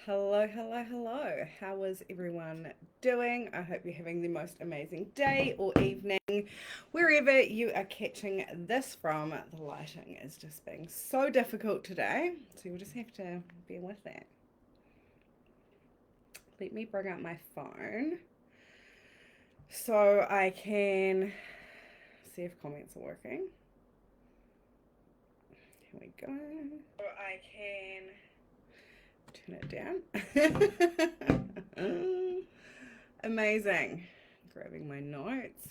Hello, hello, hello. How is everyone doing? I hope you're having the most amazing day or evening, wherever you are catching this from. The lighting is just being so difficult today, so you'll just have to bear with that. Let me bring up my phone so I can see if comments are working. Here we go. So I can turn it down. Amazing. Grabbing my notes.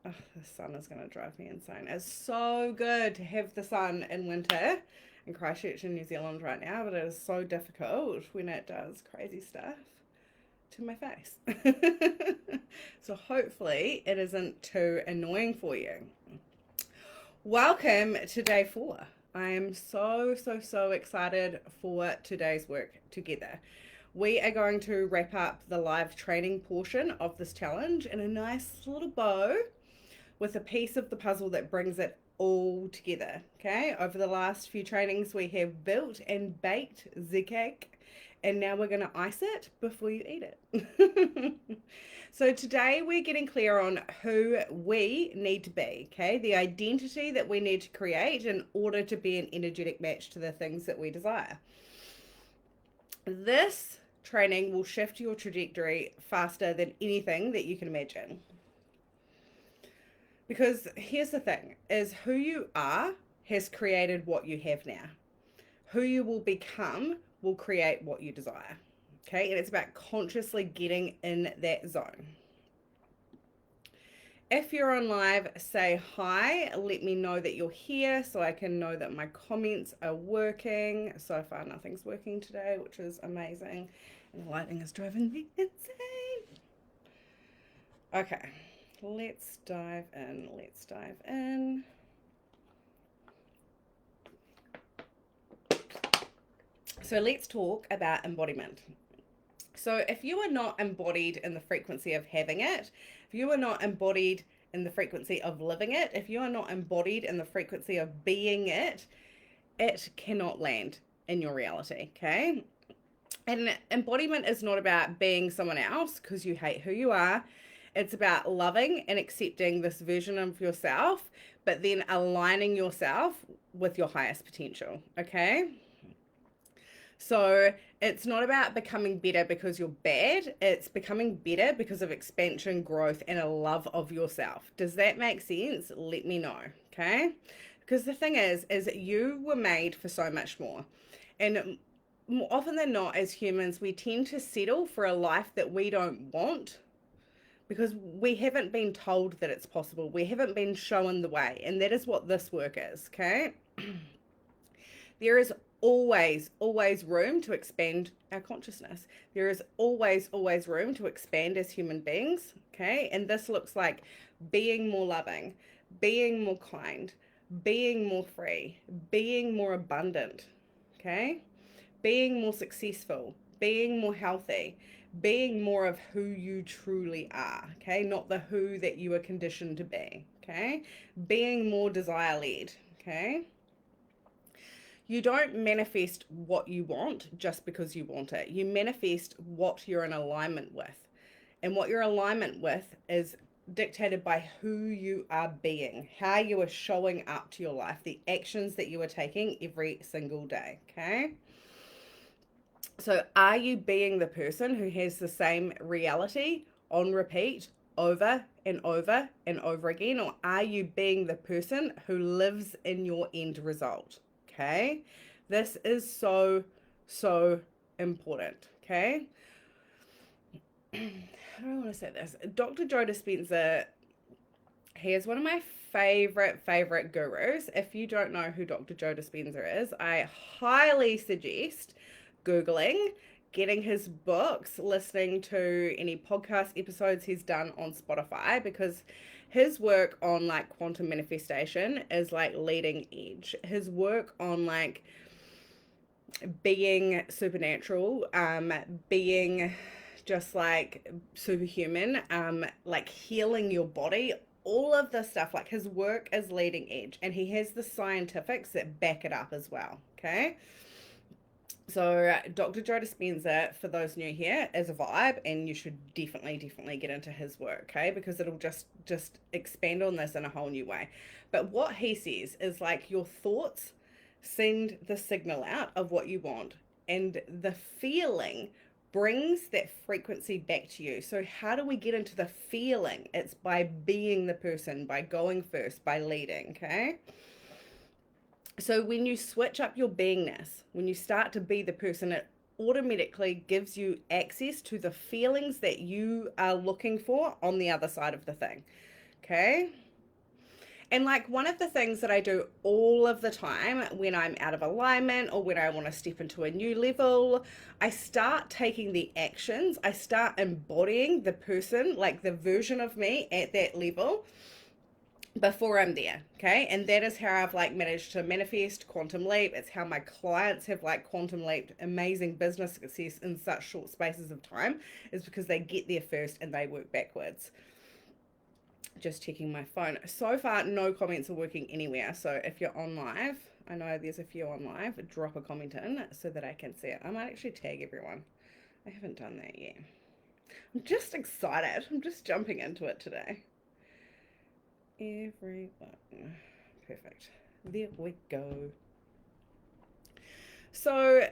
Oh, the sun is going to drive me insane. It's so good to have the sun in winter in Christchurch in New Zealand right now, but it is so difficult when it does crazy stuff to my face. So hopefully it isn't too annoying for you. Welcome to day 4. I am so excited for today's work together. We are going to wrap up the live training portion of this challenge in a nice little bow with a piece of the puzzle that brings it all together. Okay, over the last few trainings we have built and baked the cake, and now we're going to ice it before you eat it. So today we're getting clear on who we need to be, okay? The identity that we need to create in order to be an energetic match to the things that we desire. This training will shift your trajectory faster than anything that you can imagine. Because here's the thing, is who you are has created what you have now. Who you will become will create what you desire. Okay, and it's about consciously getting in that zone. If you're on live, say hi. Let me know that you're here so I can know that my comments are working. So far, nothing's working today, which is amazing. And the lighting is driving me insane. Okay, let's dive in. So let's talk about embodiment. So if you are not embodied in the frequency of having it, if you are not embodied in the frequency of living it, if you are not embodied in the frequency of being it, it cannot land in your reality, okay? And embodiment is not about being someone else because you hate who you are. It's about loving and accepting this version of yourself, but then aligning yourself with your highest potential, okay? So it's not about becoming better because you're bad. It's becoming better because of expansion, growth, and a love of yourself. Does that make sense? Let me know, okay? Because the thing is that you were made for so much more. And more often than not, as humans, we tend to settle for a life that we don't want because we haven't been told that it's possible. We haven't been shown the way. And that is what this work is, okay? There is always room to expand our consciousness. There is always room to expand as human beings, okay? And this looks like being more loving, being more kind, being more free, being more abundant, okay? Being more successful, being more healthy, being more of who you truly are, okay? Not the who that you are conditioned to be, okay? Being more desire led, okay? You don't manifest what you want just because you want it. You manifest what you're in alignment with. And what you're in alignment with is dictated by who you are being, how you are showing up to your life, the actions that you are taking every single day. Okay. So, are you being the person who has the same reality on repeat over and over and over again? Or are you being the person who lives in your end result? Okay. This is so important. Okay. How do I want to say this? Dr. Joe Dispenza, he is one of my favorite gurus. If you don't know who Dr. Joe Dispenza is, I highly suggest Googling, getting his books, listening to any podcast episodes he's done on Spotify, because his work on like quantum manifestation is like leading edge. His work on like being supernatural, being just like superhuman, like healing your body, all of this stuff, like his work is leading edge, and he has the scientifics that back it up as well, okay? So Dr. Joe Dispenza, for those new here, is a vibe, and you should definitely get into his work, okay? Because it'll just expand on this in a whole new way. But what he says is like your thoughts send the signal out of what you want, and the feeling brings that frequency back to you. So how do we get into the feeling? It's by being the person, by going first, by leading, okay? So when you switch up your beingness, when you start to be the person, it automatically gives you access to the feelings that you are looking for on the other side of the thing. Okay? And like one of the things that I do all of the time when I'm out of alignment or when I want to step into a new level, I start taking the actions, I start embodying the person, like the version of me at that level before I'm there. Okay. And that is how I've like managed to manifest quantum leap. It's how my clients have like quantum leaped amazing business success in such short spaces of time, is because they get there first and they work backwards. Just checking my phone. So far, no comments are working anywhere. So if you're on live, I know there's a few on live, drop a comment in so that I can see it. I might actually tag everyone. I haven't done that yet. I'm just excited. I'm just jumping into it today. Everyone. Perfect. There we go. So,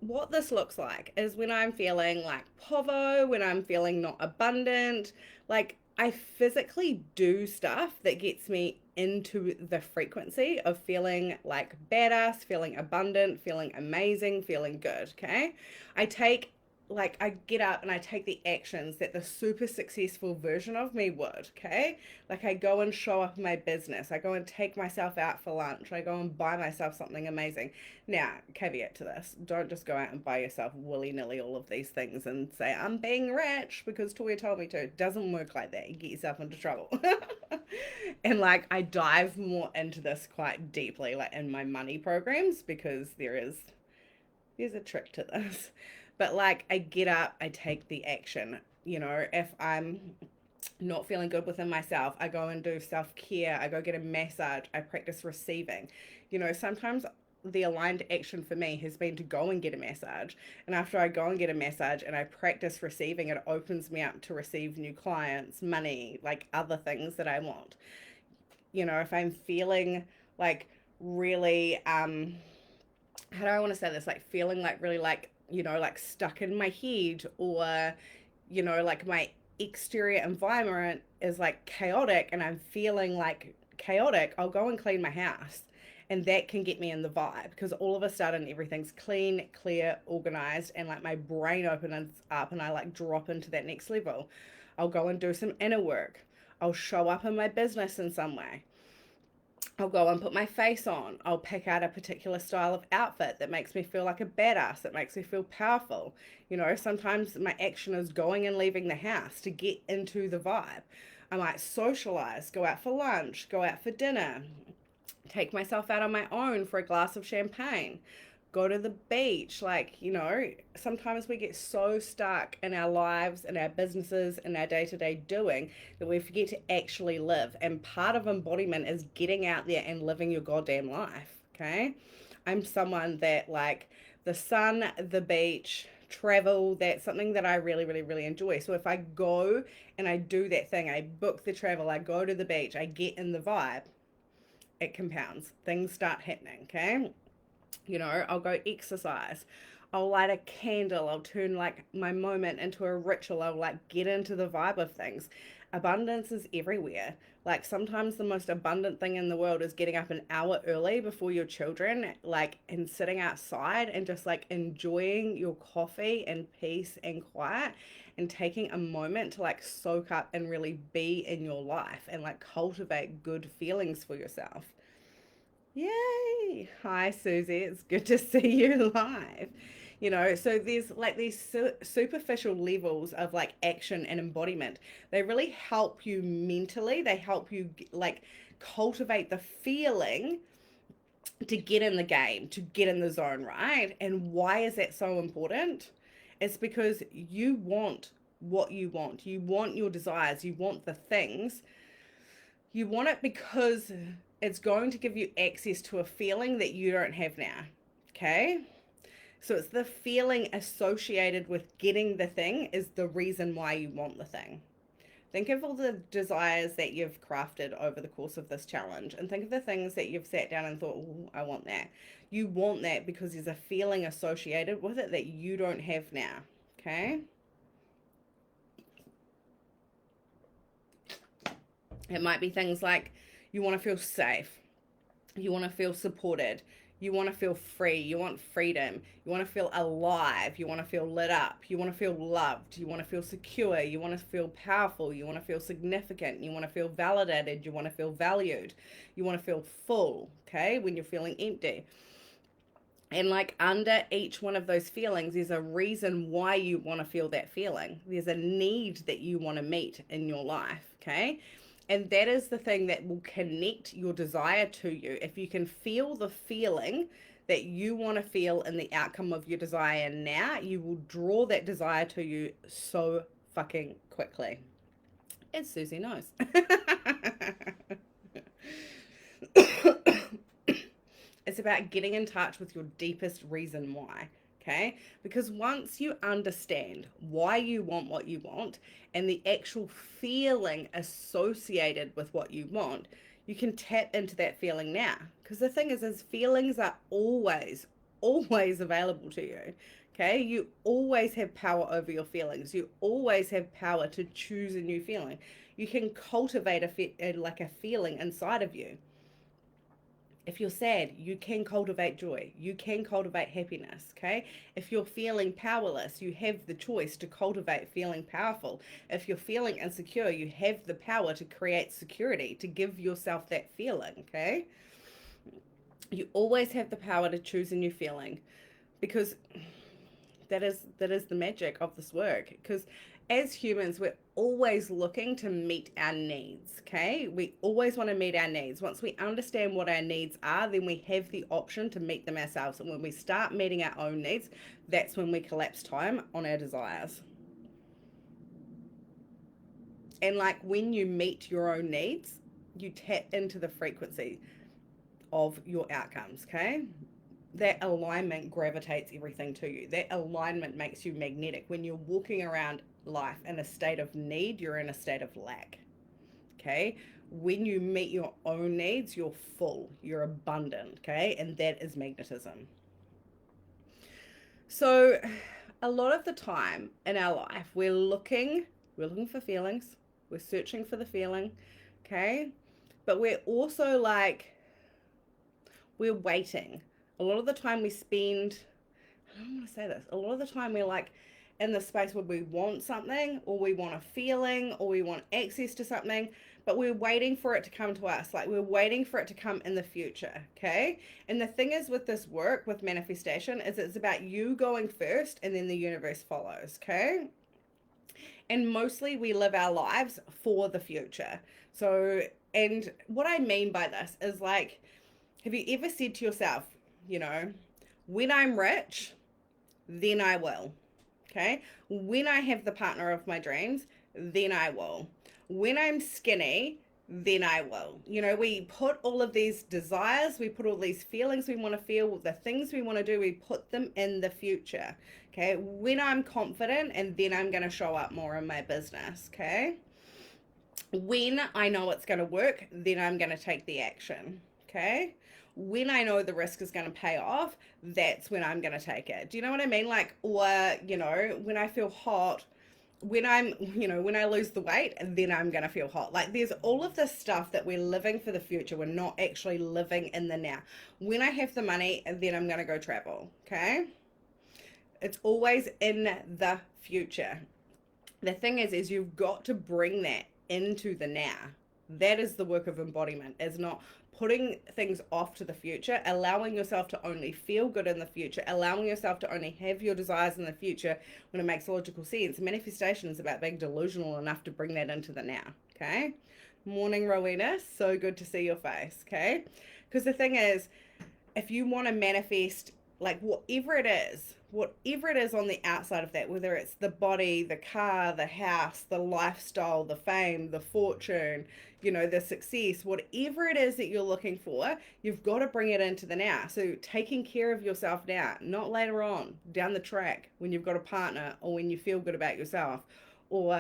what this looks like is when I'm feeling like povo, when I'm feeling not abundant, like I physically do stuff that gets me into the frequency of feeling like badass, feeling abundant, feeling amazing, feeling good. Okay. I take like I get up and I take the actions that the super successful version of me would, okay? Like I go and show up in my business. I go and take myself out for lunch. I go and buy myself something amazing. Now, caveat to this, don't just go out and buy yourself willy-nilly all of these things and say, I'm being rich because Toya told me to. It doesn't work like that. You get yourself into trouble. And like I dive more into this quite deeply, like in my money programs, because there's a trick to this. But like I get up, I take the action. You know, if I'm not feeling good within myself, I go and do self-care. I go get a massage. I practice receiving. You know, sometimes the aligned action for me has been to go and get a massage. And after I go and get a massage and I practice receiving, it opens me up to receive new clients, money, like other things that I want. You know, if I'm feeling like really how do I want to say this? Like feeling like really like, you know, like stuck in my head, or, you know, like my exterior environment is like chaotic and I'm feeling like chaotic, I'll go and clean my house. And that can get me in the vibe because all of a sudden everything's clean, clear, organized, and like my brain opens up and I like drop into that next level. I'll go and do some inner work. I'll show up in my business in some way. I'll go and put my face on. I'll pick out a particular style of outfit that makes me feel like a badass, that makes me feel powerful. You know, sometimes my action is going and leaving the house to get into the vibe. I might socialize, go out for lunch, go out for dinner, take myself out on my own for a glass of champagne, go to the beach. Like, you know, sometimes we get so stuck in our lives and our businesses and our day-to-day doing that we forget to actually live. And part of embodiment is getting out there and living your goddamn life. Okay. I'm someone that like the sun, the beach, travel, that's something that I really enjoy. So if I go and I do that thing, I book the travel, I go to the beach, I get in the vibe, it compounds. Things start happening, okay? You know, I'll go exercise. I'll light a candle. I'll turn like my moment into a ritual. I'll like get into the vibe of things. Abundance is everywhere. Like sometimes the most abundant thing in the world is getting up an hour early before your children, like, and sitting outside and just like enjoying your coffee and peace and quiet and taking a moment to like soak up and really be in your life and like cultivate good feelings for yourself. Yay! Hi, Susie. It's good to see you live. You know, so there's like these superficial levels of like action and embodiment. They really help you mentally. They help you like cultivate the feeling to get in the game, to get in the zone, right? And why is that so important? It's because you want what you want. You want your desires. You want the things. You want it because it's going to give you access to a feeling that you don't have now. Okay? So it's the feeling associated with getting the thing is the reason why you want the thing. Think of all the desires that you've crafted over the course of this challenge, and think of the things that you've sat down and thought, oh, I want that. You want that because there's a feeling associated with it that you don't have now. Okay? It might be things like you want to feel safe, you want to feel supported, you want to feel free, you want freedom, you want to feel alive, you want to feel lit up, you want to feel loved, you want to feel secure, you want to feel powerful, you want to feel significant, you want to feel validated, you want to feel valued, you want to feel full, okay, when you're feeling empty. And like under each one of those feelings, there's a reason why you want to feel that feeling. There's a need that you want to meet in your life, okay? And that is the thing that will connect your desire to you. If you can feel the feeling that you want to feel in the outcome of your desire now, you will draw that desire to you so fucking quickly. As Susie knows. It's about getting in touch with your deepest reason why. Okay? Because once you understand why you want what you want and the actual feeling associated with what you want, you can tap into that feeling now. Because the thing is feelings are always, always available to you. Okay? You always have power over your feelings. You always have power to choose a new feeling. You can cultivate a feeling inside of you. If you're sad, you can cultivate joy. You can cultivate happiness, okay? If you're feeling powerless, you have the choice to cultivate feeling powerful. If you're feeling insecure, you have the power to create security, to give yourself that feeling, okay? You always have the power to choose a new feeling, because that is the magic of this work. Because as humans, we're always looking to meet our needs, okay? We always want to meet our needs. Once we understand what our needs are, then we have the option to meet them ourselves. And when we start meeting our own needs, that's when we collapse time on our desires. And like when you meet your own needs, you tap into the frequency of your outcomes, okay? That alignment gravitates everything to you. That alignment makes you magnetic. When you're walking around life in a state of need, you're in a state of lack. Okay? When you meet your own needs, you're full, you're abundant, okay? And that is magnetism. So a lot of the time in our life, we're looking for feelings. We're searching for the feeling, okay? But we're also like, we're waiting. A lot of the time we spend, I don't want to say this, a lot of the time we're like in the space where we want something, or we want a feeling, or we want access to something, but we're waiting for it to come to us. Like we're waiting for it to come in the future, okay? And the thing is with this work, with manifestation, is it's about you going first and then the universe follows, okay? And mostly we live our lives for the future. So, and what I mean by this is like, have you ever said to yourself, you know, when I'm rich, then I will. Okay? When I have the partner of my dreams, then I will. When I'm skinny, then I will. You know, we put all of these desires, we put all these feelings we want to feel, the things we want to do, we put them in the future. Okay? When I'm confident, and then I'm going to show up more in my business. Okay? When I know it's going to work, then I'm going to take the action. Okay? When I know the risk is going to pay off, that's when I'm going to take it. Do you know what I mean? Like, or, you know, when I feel hot, when I'm, you know, when I lose the weight, then I'm going to feel hot. Like there's all of this stuff that we're living for the future. We're not actually living in the now. When I have the money, then I'm going to go travel. Okay. It's always in the future. The thing is you've got to bring that into the now. That is the work of embodiment, is not putting things off to the future, allowing yourself to only feel good in the future, allowing yourself to only have your desires in the future when it makes logical sense. Manifestation is about being delusional enough to bring that into the now, okay? Morning, Rowena. So good to see your face, okay? Because the thing is, if you want to manifest, like whatever it is, whatever it is on the outside of that, whether it's the body, the car, the house, the lifestyle, the fame, the fortune, the success, whatever it is that you're looking for, you've got to bring it into the now. So taking care of yourself now, not later on down the track when you've got a partner or when you feel good about yourself, or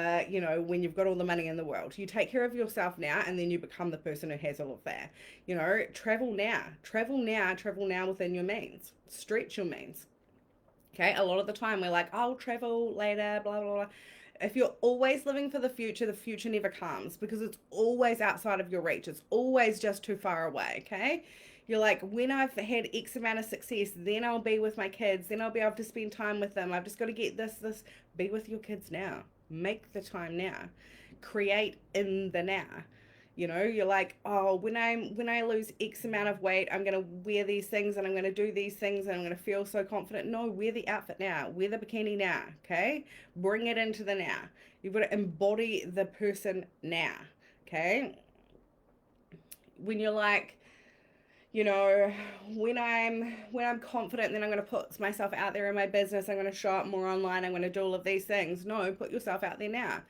when you've got all the money in the world. You take care of yourself now, and then you become the person who has all of that. Travel now, travel now within your means, stretch your means. Okay, a lot of the time we're like, I'll travel later, blah blah blah. If you're always living for the future never comes, because it's always outside of your reach. It's always just too far away. Okay, you're like, when I've had X amount of success, then I'll be with my kids, then I'll be able to spend time with them. I've just got to get this. Be with your kids now. Make the time now. Create in the now. You're like, oh, when I lose X amount of weight, I'm gonna wear these things and I'm gonna do these things and I'm gonna feel so confident. No, wear the outfit now. Wear the bikini now. Okay, bring it into the now. You've got to embody the person now. Okay, when you're like, when I'm confident, then I'm going to put myself out there in my business. I'm going to show up more online. I'm going to do all of these things. No, put yourself out there now.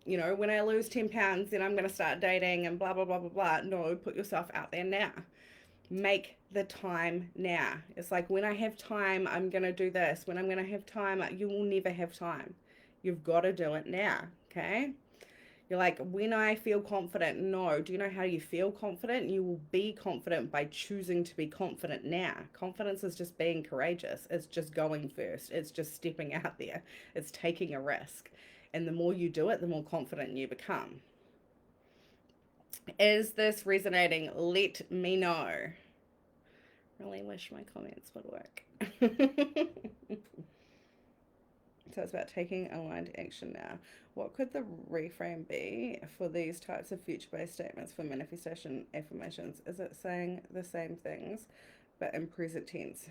When I lose 10 pounds, then I'm going to start dating and blah, blah, blah, blah, blah. No, put yourself out there now. Make the time now. It's like, when I have time, I'm going to do this. When I'm going to have time, you will never have time. You've got to do it now. Okay. You're like, when I feel confident. No, do you know how you feel confident? You will be confident by choosing to be confident now. Confidence is just being courageous. It's just going first. It's just stepping out there. It's taking a risk. And the more you do it, the more confident you become. Is this resonating? Let me know. Really wish my comments would work. So it's about taking aligned action now. What could the reframe be for these types of future-based statements for manifestation affirmations? Is it saying the same things, but in present tense?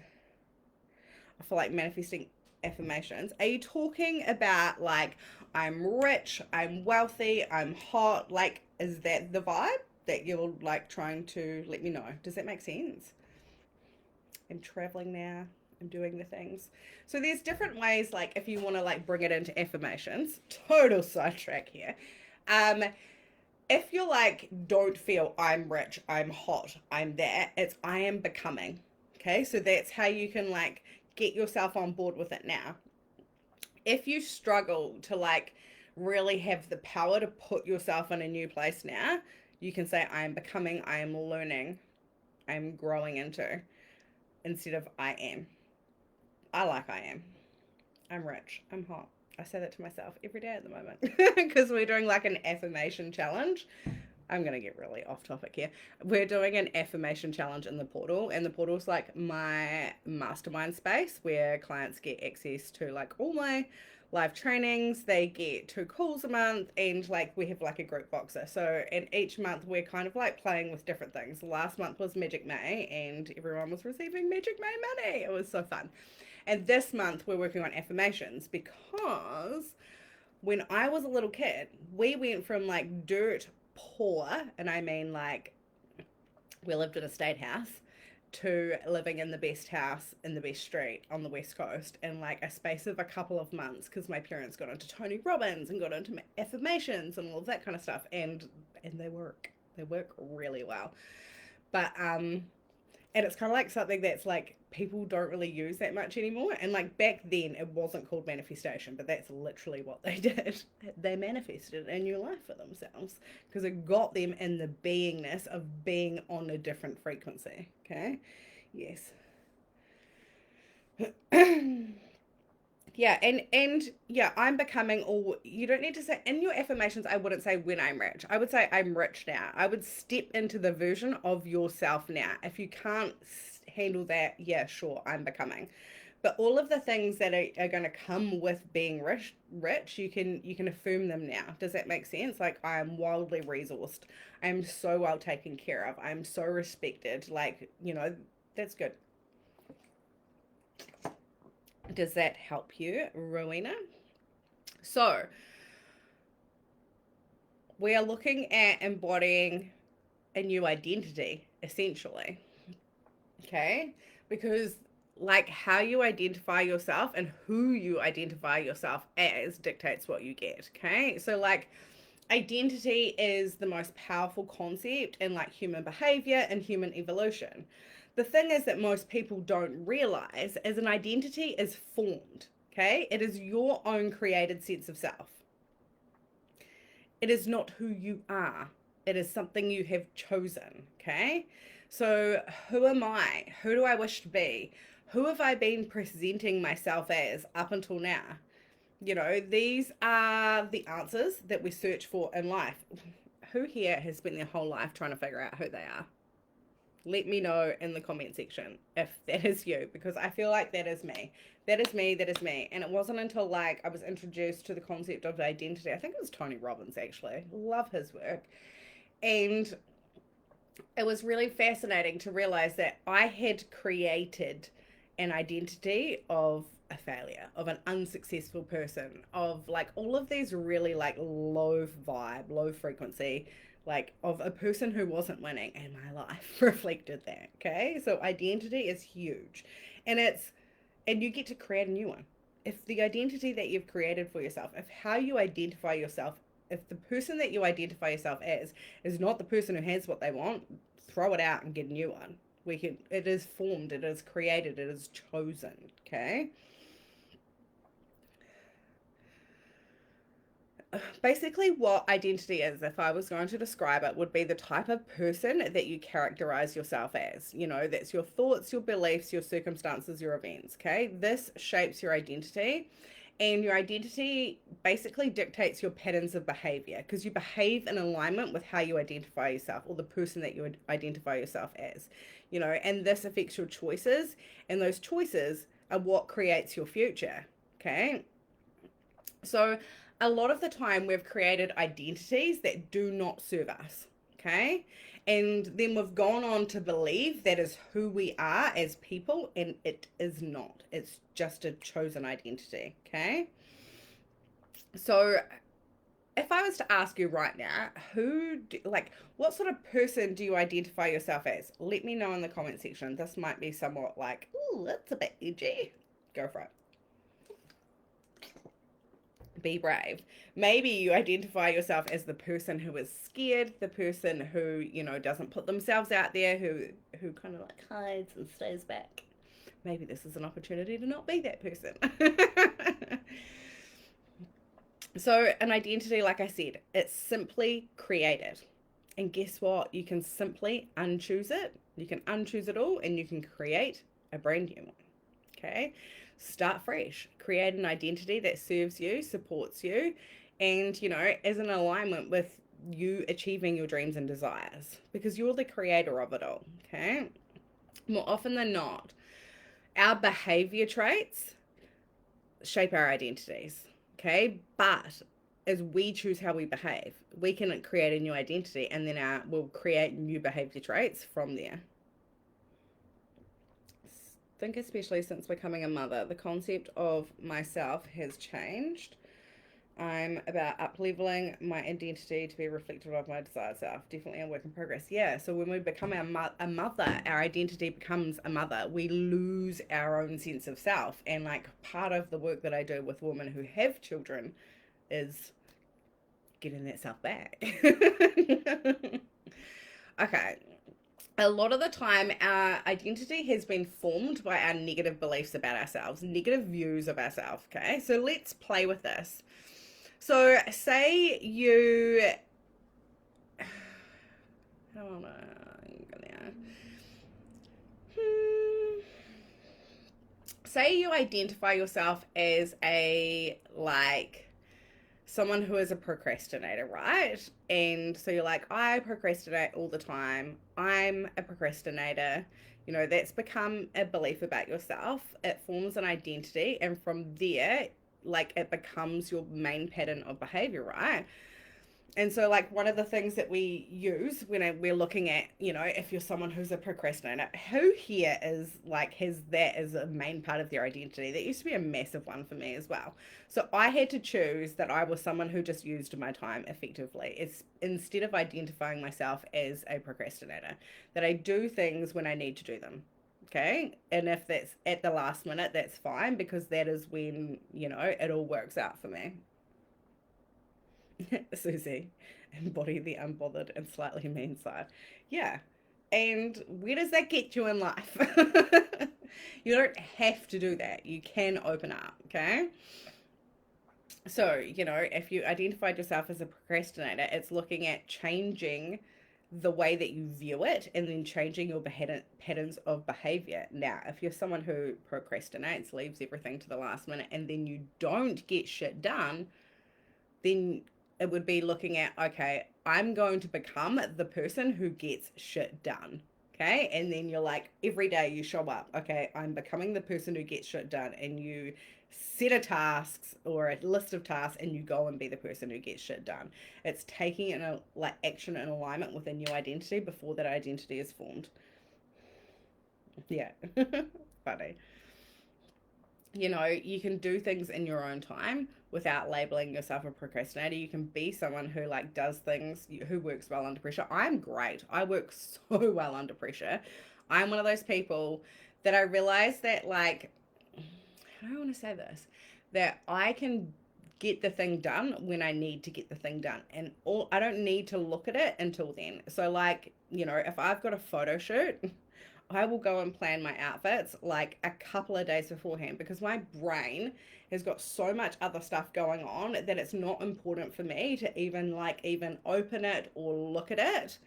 For like manifesting affirmations, are you talking about like, I'm rich, I'm wealthy, I'm hot? Like, is that the vibe that you're like trying to let me know? Does that make sense? I'm traveling now. I'm doing the things. So there's different ways, like if you want to like bring it into affirmations. Total sidetrack here. If you're like, don't feel I'm rich, I'm hot, I'm that, it's I am becoming. Okay, so that's how you can like get yourself on board with it now. If you struggle to like really have the power to put yourself in a new place now, you can say I am becoming, I am learning, I'm growing into, instead of I am. I like I am. I'm rich. I'm hot. I say that to myself every day at the moment because we're doing like an affirmation challenge. I'm going to get really off topic here. We're doing an affirmation challenge in the portal, and the portal's like my mastermind space where clients get access to like all my live trainings. They get 2 calls a month, and like we have like a group boxer. So and each month we're kind of like playing with different things. Last month was Magic May, and everyone was receiving Magic May money. It was so fun. And this month we're working on affirmations, because when I was a little kid, we went from like dirt poor, and I mean like we lived in a state house, to living in the best house in the best street on the west coast in like a space of a couple of months, because my parents got into Tony Robbins and got into affirmations and all of that kind of stuff, and they work really well. But and it's kind of like something that's like people don't really use that much anymore. And like back then it wasn't called manifestation, but that's literally what they did. They manifested a new life for themselves because it got them in the beingness of being on a different frequency. Okay. Yes. Yeah, and yeah, I'm becoming, or you don't need to say in your affirmations, I wouldn't say when I'm rich. I would say I'm rich now. I would step into the version of yourself now. If you can't handle that, yeah, sure, I'm becoming. But all of the things that are going to come with being rich, you can affirm them now. Does that make sense? Like, I am wildly resourced. I'm so well taken care of. I'm so respected. Like, that's good. Does that help you, Rowena? So we are looking at embodying a new identity, essentially. Okay? Because like how you identify yourself and who you identify yourself as dictates what you get. Okay. So like identity is the most powerful concept in like human behavior and human evolution. The thing is that most people don't realize is an identity is formed. Okay. It is your own created sense of self. It is not who you are. It is something you have chosen. Okay. So who am I? Who do I wish to be? Who have I been presenting myself as up until now? You know, these are the answers that we search for in life. Who here has spent their whole life trying to figure out who they are? Let me know in the comment section if that is you, because I feel like that is me. That is me, that is me. And it wasn't until like I was introduced to the concept of identity. I think it was Tony Robbins actually. Love his work. And it was really fascinating to realize that I had created an identity of a failure, of an unsuccessful person, of like all of these really like low vibe, low frequency, like of a person who wasn't winning, and my life reflected that. Okay. So identity is huge. And and you get to create a new one. If the identity that you've created for yourself, if how you identify yourself, if the person that you identify yourself as is not the person who has what they want, throw it out and get a new one. It is formed, it is created, it is chosen. Okay. Basically, what identity is, if I was going to describe it, would be the type of person that you characterize yourself as. You know, that's your thoughts, your beliefs, your circumstances, your events. Okay. This shapes your identity. And your identity basically dictates your patterns of behavior, because you behave in alignment with how you identify yourself, or the person that you would identify yourself as, you know, and this affects your choices. And those choices are what creates your future. Okay. So a lot of the time we've created identities that do not serve us. Okay. And then we've gone on to believe that is who we are as people, and it is not. It's just a chosen identity. Okay. So if I was to ask you right now, what sort of person do you identify yourself as? Let me know in the comment section. This might be somewhat like, ooh, that's a bit edgy. Go for it. Be brave. Maybe you identify yourself as the person who is scared, the person who, you know, doesn't put themselves out there, who kind of like hides and stays back. Maybe this is an opportunity to not be that person. So an identity, like I said, it's simply created. And guess what? You can simply unchoose it. You can unchoose it all, and you can create a brand new one. Okay. Start fresh. Create an identity that serves you, supports you, and, you know, is in alignment with you achieving your dreams and desires, because you're the creator of it all. Okay. More often than not, our behavior traits shape our identities. Okay. But as we choose how we behave, we can create a new identity, and then we'll create new behavior traits from there. I think especially since becoming a mother, the concept of myself has changed. I'm about up-leveling my identity to be reflective of my desired self. Definitely a work in progress. Yeah, so when we become a mother, our identity becomes a mother. We lose our own sense of self. And like part of the work that I do with women who have children is getting that self back. Okay. A lot of the time, our identity has been formed by our negative beliefs about ourselves, negative views of ourselves. Okay, so let's play with this. So, say you, I don't know, say you identify yourself as someone who is a procrastinator, right? And so you're like, I procrastinate all the time. I'm a procrastinator. You know, that's become a belief about yourself. It forms an identity. And from there, like, it becomes your main pattern of behavior, right? And so, like, one of the things that we use when we're looking at, you know, if you're someone who's a procrastinator, who here is like, has that as a main part of their identity? That used to be a massive one for me as well. So I had to choose that I was someone who just used my time effectively. It's instead of identifying myself as a procrastinator, that I do things when I need to do them. Okay. And if that's at the last minute, that's fine, because that is when, it all works out for me. Susie, embody the unbothered and slightly mean side. Yeah. And where does that get you in life? You don't have to do that. You can open up, okay? So, if you identified yourself as a procrastinator, it's looking at changing the way that you view it and then changing your patterns of behavior. Now, if you're someone who procrastinates, leaves everything to the last minute, and then you don't get shit done, then it would be looking at, okay, I'm going to become the person who gets shit done. Okay. And then you're like, every day you show up, okay, I'm becoming the person who gets shit done. And you set a tasks or a list of tasks and you go and be the person who gets shit done. It's taking an like action and alignment with a new identity before that identity is formed. Yeah. Funny. You can do things in your own time without labeling yourself a procrastinator. You can be someone who like does things, who works well under pressure. I'm great. I work so well under pressure. I'm one of those people that I realize that, like, how do I want to say this? That I can get the thing done when I need to get the thing done. And I don't need to look at it until then. So like, if I've got a photo shoot, I will go and plan my outfits like a couple of days beforehand, because my brain has got so much other stuff going on that it's not important for me to even open it or look at it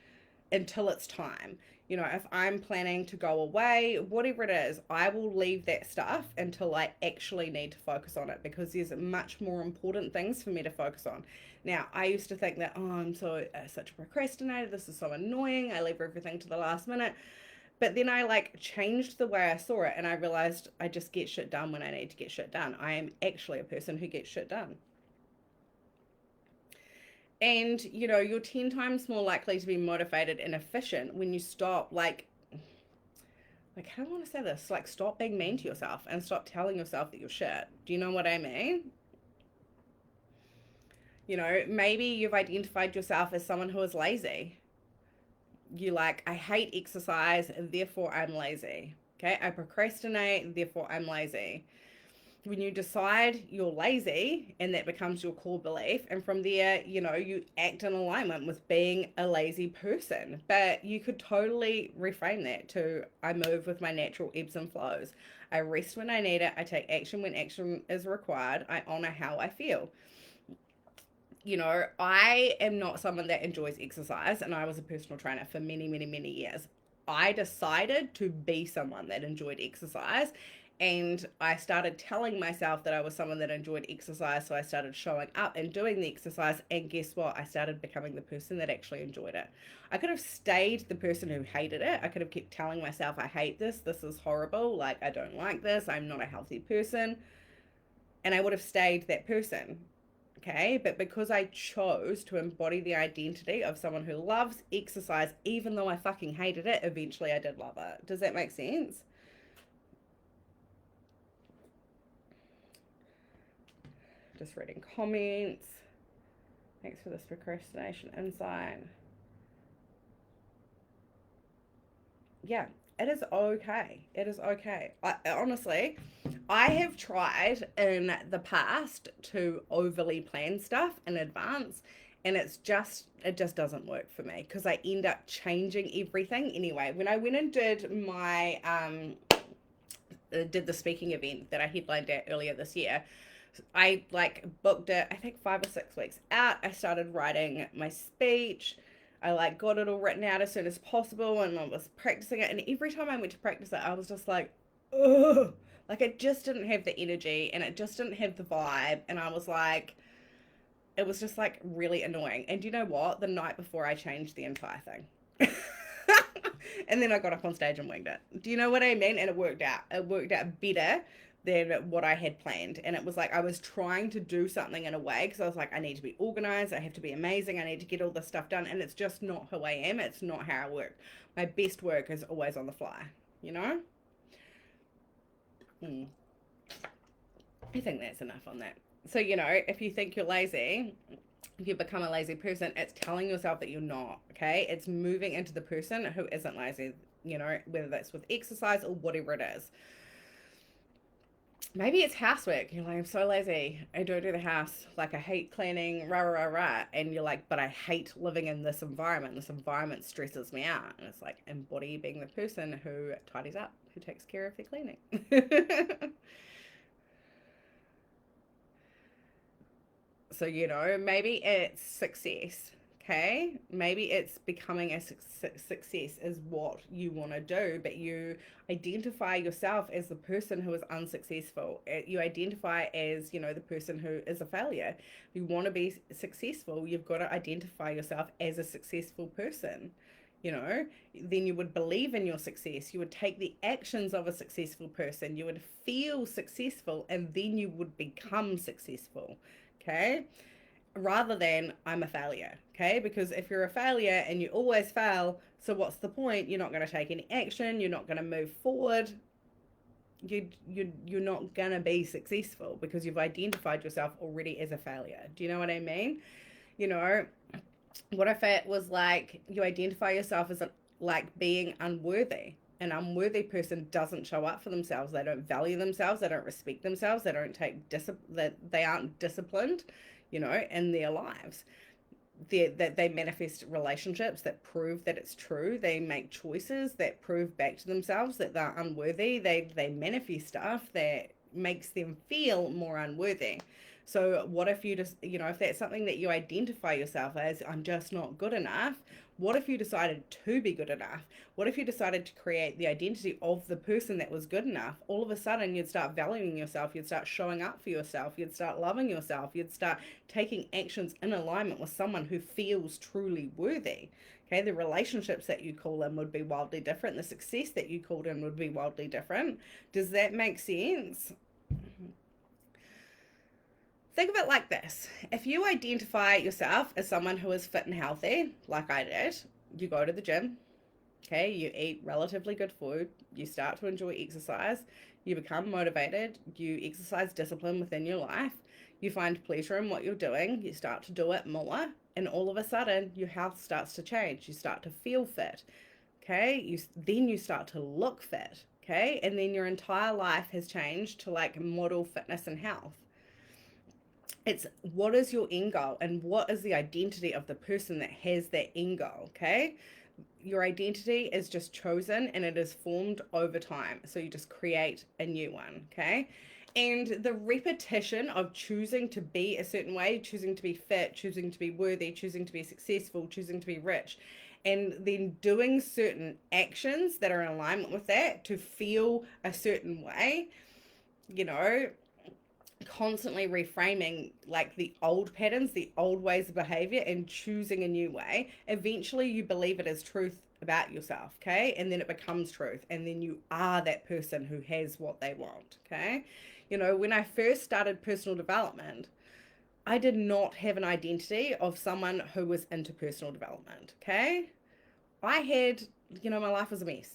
until it's time. If I'm planning to go away, whatever it is, I will leave that stuff until I actually need to focus on it, because there's much more important things for me to focus on. Now, I used to think that, oh, I'm such a procrastinator. This is so annoying. I leave everything to the last minute. But then I like changed the way I saw it, and I realized I just get shit done when I need to get shit done. I am actually a person who gets shit done. And you're 10 times more likely to be motivated and efficient when you stop how do I want to say this? Like, stop being mean to yourself and stop telling yourself that you're shit. Do you know what I mean? Maybe you've identified yourself as someone who is lazy. You like, I hate exercise, therefore I'm lazy. Okay, I procrastinate, therefore I'm lazy. When you decide you're lazy and that becomes your core belief, and from there, you act in alignment with being a lazy person. But you could totally reframe that to, I move with my natural ebbs and flows. I rest when I need it. I take action when action is required. I honor how I feel. I am not someone that enjoys exercise, and I was a personal trainer for many, many, many years. I decided to be someone that enjoyed exercise, and I started telling myself that I was someone that enjoyed exercise, so I started showing up and doing the exercise, and guess what? I started becoming the person that actually enjoyed it. I could have stayed the person who hated it. I could have kept telling myself, I hate this is horrible, like, I don't like this, I'm not a healthy person, and I would have stayed that person. Okay, but because I chose to embody the identity of someone who loves exercise, even though I fucking hated it, eventually I did love it. Does that make sense? Just reading comments. Thanks for this procrastination insight. Yeah, it is okay. It is okay. Honestly, I have tried in the past to overly plan stuff in advance, and it just doesn't work for me, because I end up changing everything anyway. When I went and did the speaking event that I headlined at earlier this year, I like booked it, I think 5 or 6 weeks out. I started writing my speech. I like got it all written out as soon as possible, and I was practicing it. And every time I went to practice it, I was just like, ugh. Like, it just didn't have the energy and it just didn't have the vibe. And I was like, it was just like really annoying. And you know what? The night before, I changed the entire thing. And then I got up on stage and winged it. Do you know what I mean? And it worked out. It worked out better than what I had planned. And it was like I was trying to do something in a way, because I was like, I need to be organized. I have to be amazing. I need to get all this stuff done. And it's just not who I am. It's not how I work. My best work is always on the fly, you know? Hmm. I think that's enough on that. So, if you think you're lazy, if you become a lazy person, it's telling yourself that you're not, okay? It's moving into the person who isn't lazy. you know, whether that's with exercise or whatever it is. Maybe it's housework. You're like, I'm so lazy. I don't do the house. Like, I hate cleaning, rah, rah, rah. And you're like, but I hate living in this environment. This environment stresses me out. And it's like, embody being the person who tidies up, who takes care of their cleaning. So, you know, maybe it's success. Okay. Maybe it's becoming a success is what you want to do, but you identify yourself as the person who is unsuccessful. You identify as, you know, the person who is a failure. If you want to be successful, you've got to identify yourself as a successful person. You know, then you would believe in your success. You would take the actions of a successful person. You would feel successful, and then you would become successful. Okay, rather than I'm a failure. Okay, because if you're a failure and you always fail, so what's the point? You're not going to take any action. You're not going to move forward. You're not going to be successful because you've identified yourself already as a failure. Do you know what I mean? You know, what if it was like you identify yourself as like being unworthy? An unworthy person doesn't show up for themselves. They don't value themselves. They don't respect themselves. They don't take that they aren't disciplined, you know, in their lives. They manifest relationships that prove that it's true. They make choices that prove back to themselves that they're unworthy. They manifest stuff that makes them feel more unworthy. So what if you just, you know, if that's something that you identify yourself as, I'm just not good enough, what if you decided to be good enough? What if you decided to create the identity of the person that was good enough? All of a sudden, you'd start valuing yourself. You'd start showing up for yourself. You'd start loving yourself. You'd start taking actions in alignment with someone who feels truly worthy. Okay, the relationships that you call in would be wildly different. The success that you called in would be wildly different. Does that make sense? Think of it like this. If you identify yourself as someone who is fit and healthy, like I did, you go to the gym, okay, you eat relatively good food, you start to enjoy exercise, you become motivated, you exercise discipline within your life, you find pleasure in what you're doing, you start to do it more, and all of a sudden your health starts to change. You start to feel fit, okay? Then you start to look fit, okay? And then your entire life has changed to like model fitness and health. It's what is your end goal and what is the identity of the person that has that end goal, okay? Your identity is just chosen and it is formed over time. So you just create a new one, okay? And the repetition of choosing to be a certain way, choosing to be fit, choosing to be worthy, choosing to be successful, choosing to be rich, and then doing certain actions that are in alignment with that to feel a certain way, you know, constantly reframing like the old patterns, the old ways of behavior, and choosing a new way, eventually you believe it is truth about yourself, okay? And then it becomes truth, and then you are that person who has what they want, okay? You know, when I first started personal development, I did not have an identity of someone who was into personal development, okay? I had, you know, my life was a mess.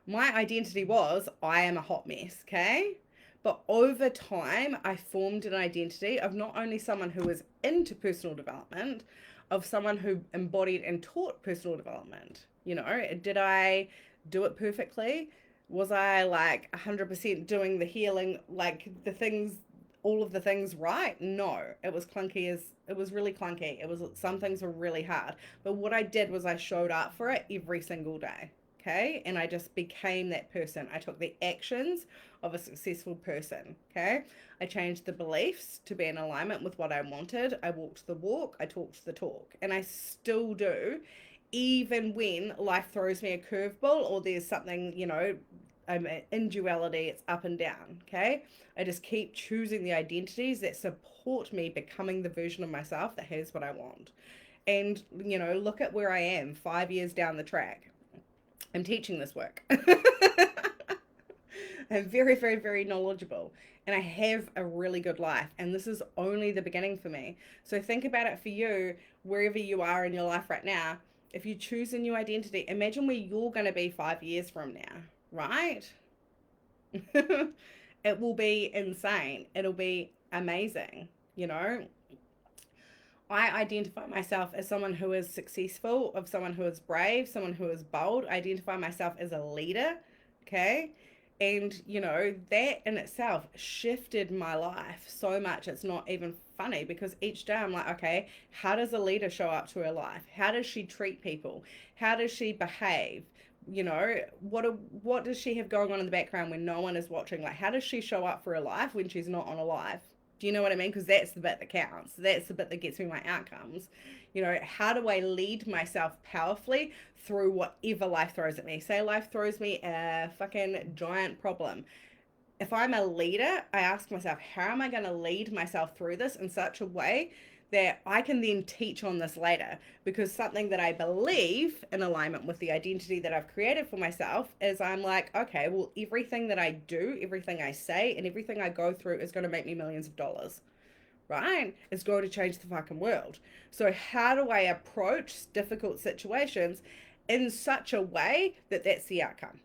My identity was I am a hot mess, okay? But over time, I formed an identity of not only someone who was into personal development, of someone who embodied and taught personal development. You know, did I do it perfectly? Was I like 100% doing the healing, like the things, all of the things right? No, it was clunky as it was really clunky. It was some things were really hard. But what I did was I showed up for it every single day. Okay, and I just became that person. I took the actions of a successful person. Okay, I changed the beliefs to be in alignment with what I wanted. I walked the walk, I talked the talk, and I still do, even when life throws me a curveball or there's something, you know, I'm in duality, it's up and down. Okay, I just keep choosing the identities that support me becoming the version of myself that has what I want. And, you know, look at where I am 5 years down the track. I'm teaching this work. I'm very, very, very knowledgeable and I have a really good life. And this is only the beginning for me. So think about it for you, wherever you are in your life right now. If you choose a new identity, imagine where you're going to be 5 years from now, right? It will be insane. It'll be amazing, you know? I identify myself as someone who is successful, of someone who is brave, someone who is bold. I identify myself as a leader, okay? And, you know, that in itself shifted my life so much. It's not even funny because each day I'm like, okay, how does a leader show up to her life? How does she treat people? How does she behave? You know, what does she have going on in the background when no one is watching? Like, how does she show up for her life when she's not on a live? Do you know what I mean? Because that's the bit that counts. That's the bit that gets me my outcomes. You know, how do I lead myself powerfully through whatever life throws at me? Say life throws me a fucking giant problem. If I'm a leader, I ask myself, how am I going to lead myself through this in such a way that I can then teach on this later? Because something that I believe in alignment with the identity that I've created for myself is I'm like, okay, well, everything that I do, everything I say, and everything I go through is going to make me millions of dollars, right? It's going to change the fucking world. So, how do I approach difficult situations in such a way that that's the outcome?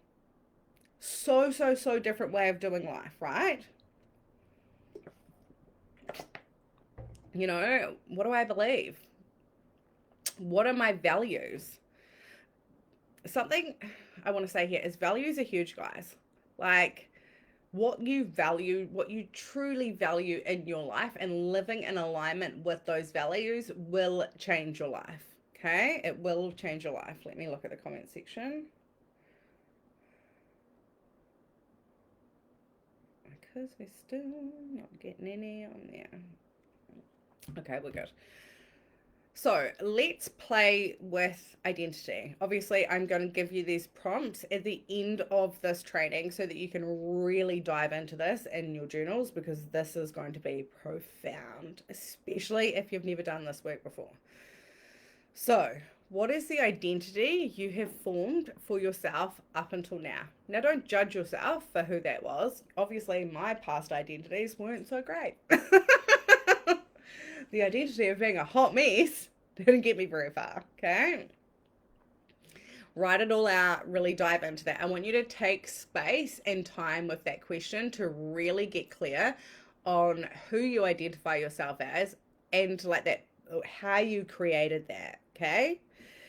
So different way of doing life, right? You know, what do I believe? What are my values? Something I want to say here is values are huge, guys. Like, what you value, what you truly value in your life, and living in alignment with those values will change your life. Okay? It will change your life. Let me look at the comment section. Because we're still not getting any on there. Okay, we're good. So let's play with identity. Obviously, I'm going to give you these prompts at the end of this training so that you can really dive into this in your journals, because this is going to be profound, especially if you've never done this work before. So, what is the identity you have formed for yourself up until now? Now, don't judge yourself for who that was. Obviously, my past identities weren't so great. The identity of being a hot mess didn't get me very far, okay? Write it all out, really dive into that. I want you to take space and time with that question to really get clear on who you identify yourself as and like that, how you created that, okay?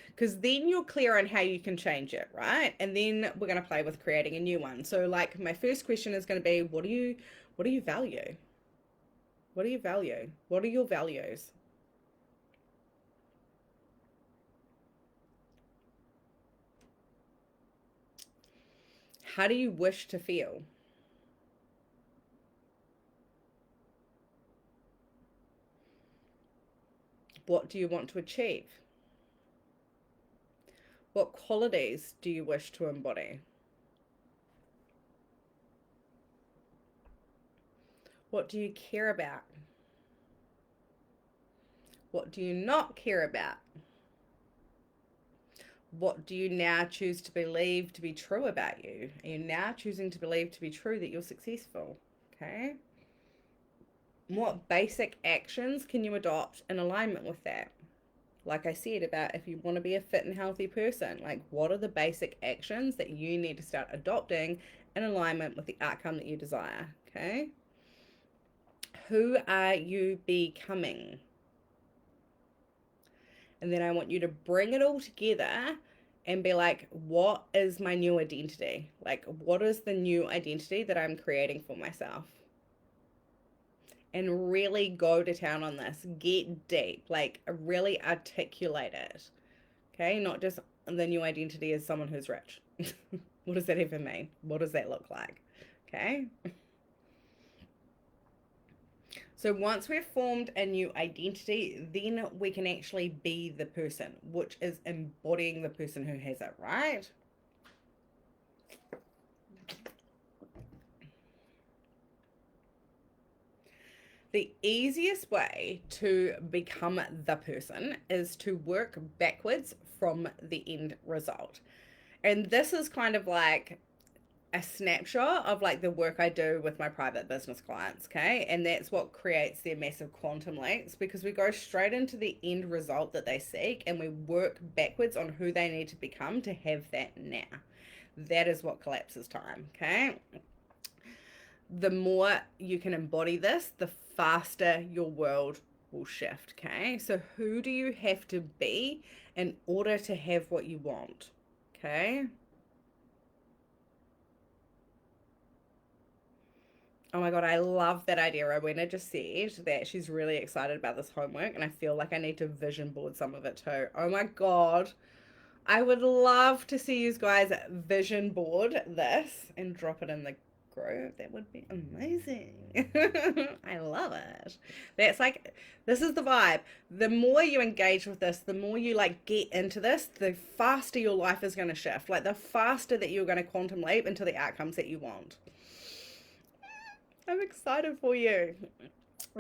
Because then you're clear on how you can change it, right? And then we're going to play with creating a new one. So like my first question is going to be, what do you value? What do you value? What are your values? How do you wish to feel? What do you want to achieve? What qualities do you wish to embody? What do you care about? What do you not care about? What do you now choose to believe to be true about you? Are you now choosing to believe to be true that you're successful? Okay. What basic actions can you adopt in alignment with that? Like I said, about if you want to be a fit and healthy person, like what are the basic actions that you need to start adopting in alignment with the outcome that you desire? Okay. Who are you becoming? And then I want you to bring it all together and be like, what is my new identity? Like, what is the new identity that I'm creating for myself? And really go to town on this. Get deep, like, really articulate it. Okay, not just the new identity as someone who's rich. What does that even mean? What does that look like? Okay. So once we've formed a new identity, then we can actually be the person, which is embodying the person who has it, right? The easiest way to become the person is to work backwards from the end result. And this is kind of like a snapshot of like the work I do with my private business clients, okay? And that's what creates their massive quantum leaps, because we go straight into the end result that they seek and we work backwards on who they need to become to have that now. That is what collapses time, okay? The more you can embody this, the faster your world will shift. Okay, so who do you have to be in order to have what you want? Okay. Oh my God, I love that idea. Rowena just said that she's really excited about this homework, and I feel like I need to vision board some of it too. Oh my God. I would love to see you guys vision board this and drop it in the group. That would be amazing. I love it. That's like, this is the vibe. The more you engage with this, the more you like get into this, the faster your life is going to shift. Like the faster that you're going to quantum leap into the outcomes that you want. I'm excited for you.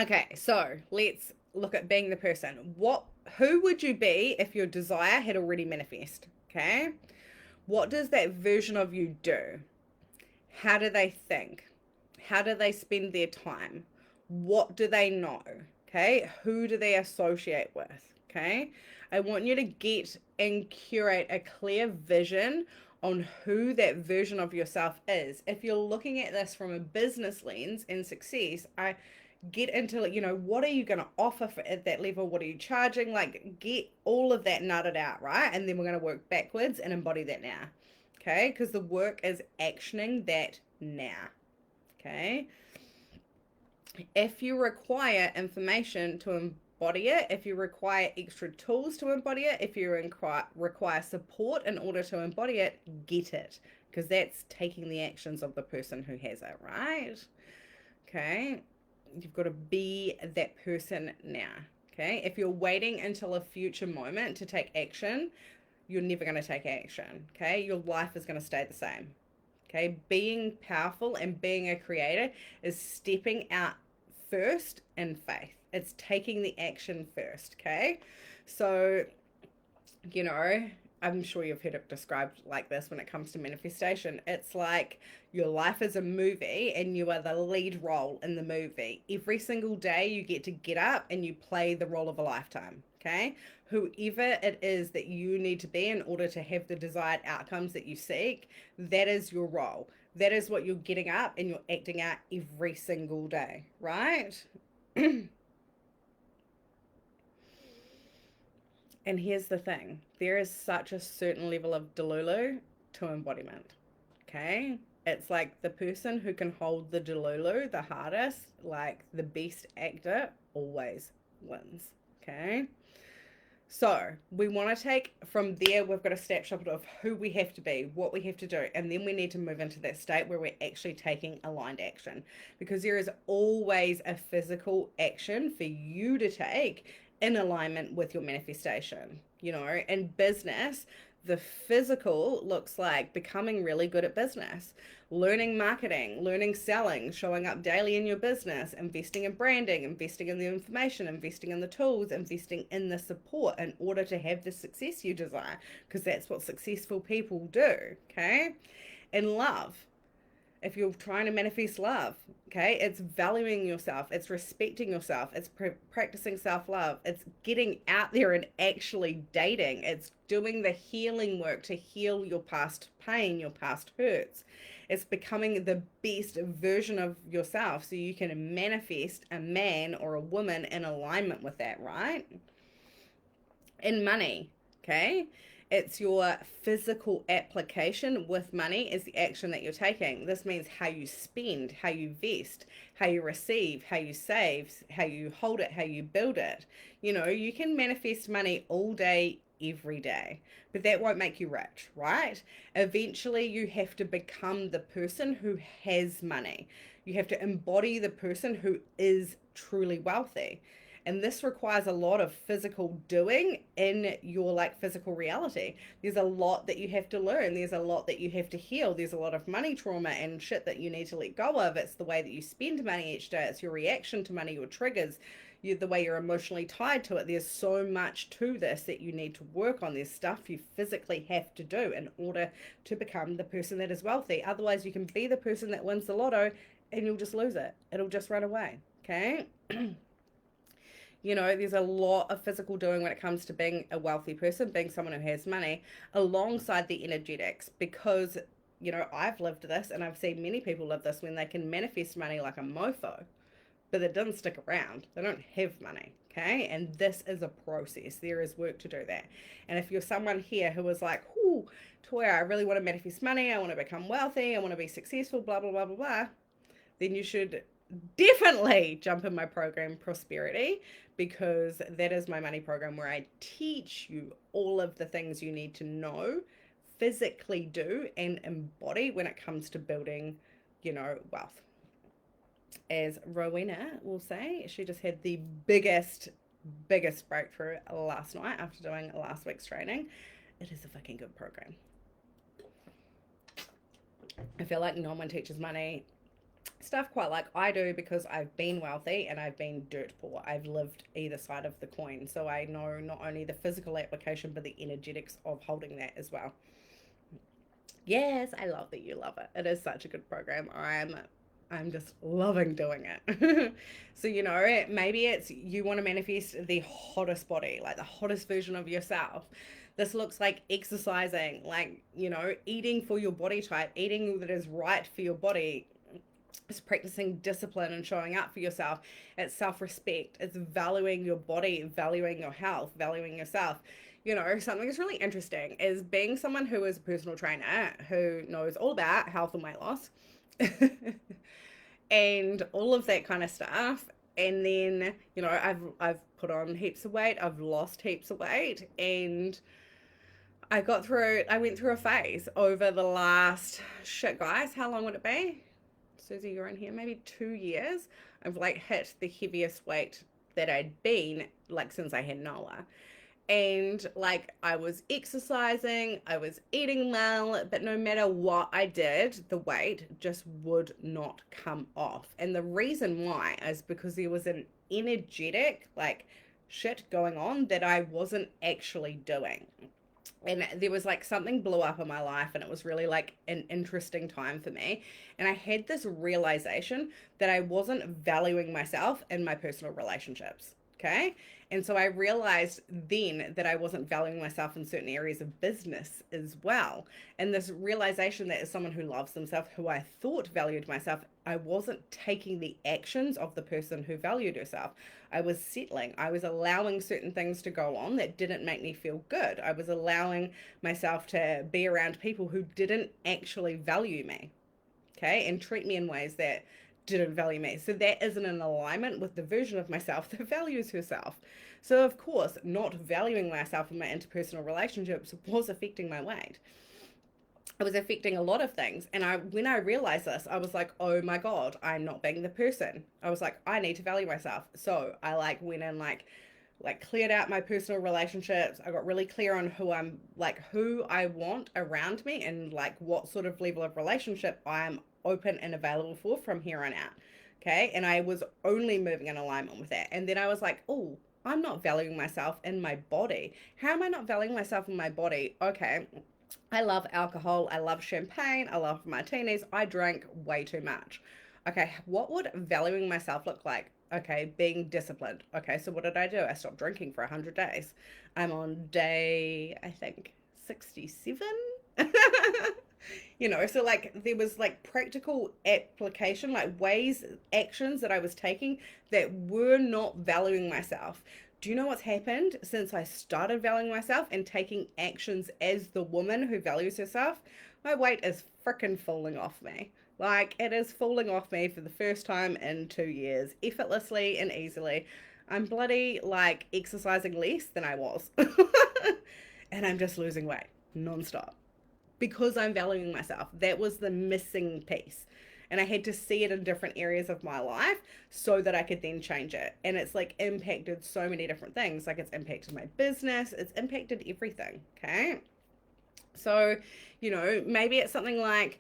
Okay, so let's look at being the person. Who would you be if your desire had already manifest? Okay? What does that version of you do? How do they think? How do they spend their time? What do they know? Okay? Who do they associate with? Okay? I want you to get and curate a clear vision on who that version of yourself is. If you're looking at this from a business lens and success, I get into like, what are you going to offer at that level? What are you charging? Like, get all of that nutted out, right? And then we're going to work backwards and embody that now. Okay, because the work is actioning that now. Okay, if you require information to embody it, if you require extra tools to embody it, if you require support in order to embody it, get it, because that's taking the actions of the person who has it, right? Okay, you've got to be that person now. Okay, if you're waiting until a future moment to take action, you're never going to take action. Okay, your life is going to stay the same. Okay, being powerful and being a creator is stepping out first in faith. It's taking the action first. Okay, so you know, I'm sure you've heard it described like this when it comes to manifestation. It's like your life is a movie and you are the lead role in the movie. Every single day you get to get up and you play the role of a lifetime. Okay? Whoever it is that you need to be in order to have the desired outcomes that you seek, that is your role. That is what you're getting up and you're acting out every single day, right? And here's the thing, there is such a certain level of delulu to embodiment. Okay? It's like the person who can hold the delulu the hardest, like the best actor, always wins. Okay? So we want to take from there, we've got a snapshot of who we have to be, what we have to do, and then we need to move into that state where we're actually taking aligned action, because there is always a physical action for you to take in alignment with your manifestation. In business, the physical looks like becoming really good at business, learning marketing, learning selling, showing up daily in your business, investing in branding, investing in the information, investing in the tools, investing in the support in order to have the success you desire, because that's what successful people do. Okay? In love, if you're trying to manifest love, okay, it's valuing yourself, it's respecting yourself, it's practicing self-love, it's getting out there and actually dating, it's doing the healing work to heal your past pain, your past hurts. It's becoming the best version of yourself so you can manifest a man or a woman in alignment with that, right? In money, okay? It's your physical application with money is the action that you're taking. This means how you spend, how you vest, how you receive, how you save, how you hold it, how you build it. You can manifest money all day, every day, but that won't make you rich, right? Eventually, you have to become the person who has money. You have to embody the person who is truly wealthy. And this requires a lot of physical doing in your physical reality. There's a lot that you have to learn. There's a lot that you have to heal. There's a lot of money trauma and shit that you need to let go of. It's the way that you spend money each day. It's your reaction to money, your triggers, the way you're emotionally tied to it. There's so much to this that you need to work on. There's stuff you physically have to do in order to become the person that is wealthy. Otherwise, you can be the person that wins the lotto and you'll just lose it. It'll just run away. Okay? There's a lot of physical doing when it comes to being a wealthy person, being someone who has money, alongside the energetics, because, I've lived this and I've seen many people live this when they can manifest money like a mofo, but they didn't stick around. They don't have money. Okay. And this is a process. There is work to do that. And if you're someone here who is like, oh, Toya, I really want to manifest money. I want to become wealthy. I want to be successful, blah, blah, blah, blah, blah. Then you should definitely jump in my program, Prosperity, because that is my money program where I teach you all of the things you need to know, physically do, and embody when it comes to building, wealth. As Rowena will say, she just had the biggest breakthrough last night after doing last week's training. It is a fucking good program. I feel like no one teaches money stuff quite like I do because I've been wealthy and I've been dirt poor. I've lived either side of the coin. So I know not only the physical application, but the energetics of holding that as well. Yes, I love that you love it. It is such a good program. I'm just loving doing it. So, maybe it's you want to manifest the hottest body, like the hottest version of yourself. This looks like exercising, like, eating for your body type, eating that is right for your body. It's practicing discipline and showing up for yourself. It's self-respect. It's valuing your body, valuing your health, valuing yourself. Something that's really interesting is being someone who is a personal trainer who knows all about health and weight loss. And all of that kind of stuff. And then, I've put on heaps of weight. I've lost heaps of weight. And I went through a phase over the last, guys, how long would it be? Susie, you're in here, maybe 2 years. I've hit the heaviest weight that I'd been since I had Noah. And I was exercising, I was eating well, but no matter what I did, the weight just would not come off. And the reason why is because there was an energetic shit going on that I wasn't actually doing. And there was something blew up in my life, and it was really an interesting time for me. And I had this realization that I wasn't valuing myself in my personal relationships. Okay. And so I realized then that I wasn't valuing myself in certain areas of business as well. And this realization that as someone who loves themselves, who I thought valued myself, I wasn't taking the actions of the person who valued herself. I was settling. I was allowing certain things to go on that didn't make me feel good. I was allowing myself to be around people who didn't actually value me. Okay. And treat me in ways that didn't value me. So that isn't in alignment with the version of myself that values herself. So of course, not valuing myself in my interpersonal relationships was affecting my weight. It was affecting a lot of things. And when I realized this, I was like, oh my God, I'm not being the person. I was like, I need to value myself. So I went in cleared out my personal relationships. I got really clear on who I want around me and what sort of level of relationship I am open and available for from here on out. Okay. And I was only moving in alignment with that. And then I was like, oh, I'm not valuing myself in my body. How am I not valuing myself in my body? Okay. I love alcohol. I love champagne. I love martinis. I drank way too much. Okay. What would valuing myself look like? Okay. Being disciplined. Okay. So what did I do? I stopped drinking for 100 days. I'm on day, I think, 67. So there was practical application, ways, actions that I was taking that were not valuing myself. Do you know what's happened since I started valuing myself and taking actions as the woman who values herself? My weight is freaking falling off me. It is falling off me for the first time in 2 years, effortlessly and easily. I'm bloody exercising less than I was. And I'm just losing weight nonstop. Because I'm valuing myself. That was the missing piece. And I had to see it in different areas of my life so that I could then change it. And it's impacted so many different things. It's impacted my business. It's impacted everything. Okay. So, maybe it's something like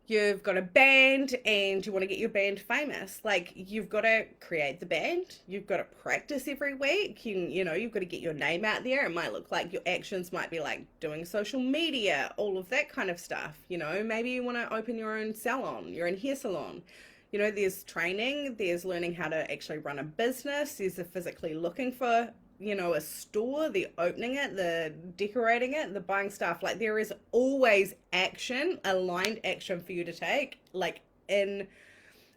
you've got a band and you want to get your band famous. You've got to create the band. You've got to practice every week. You've got to get your name out there. It might look like your actions might be doing social media, all of that kind of stuff. Maybe you want to open your own salon, your own hair salon. There's training, there's learning how to actually run a business. There's the physically looking for a store, the opening it, the decorating it, the buying stuff. There is always action, aligned action for you to take, in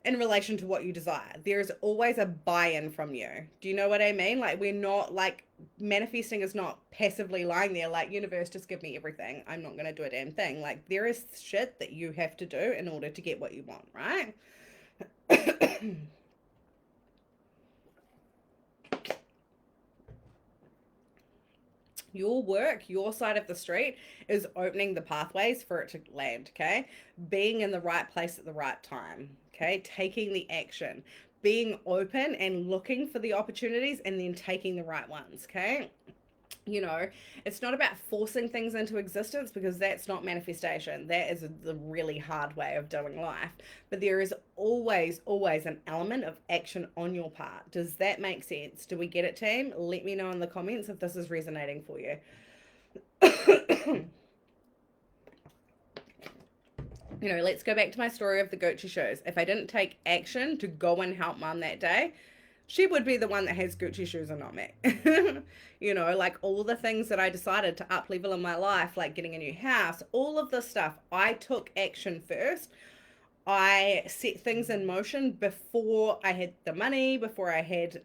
in relation to what you desire. There is always a buy-in from you. Do you know what I mean? Like, we're not like, manifesting is not passively lying there like, universe, just give me everything. I'm not going to do a damn thing. Like, there is shit that you have to do in order to get what you want, right? Your work, your side of the street is opening the pathways for it to land, okay? Being in the right place at the right time, okay? Taking the action, being open and looking for the opportunities and then taking the right ones, okay? You know, it's not about forcing things into existence, because that's not manifestation. That is the really hard way of doing life. But there is always, always an element of action on your part. Does that make sense? Do we get it, team? Let me know in the comments if this is resonating for you. You know, let's go back to my story of the Gucci shoes. If I didn't take action to go and help mum that day, she would be the one that has Gucci shoes and not me. You know, like, all the things that I decided to up level in my life, like getting a new house, all of this stuff, I took action first. I set things in motion before I had the money, before I had,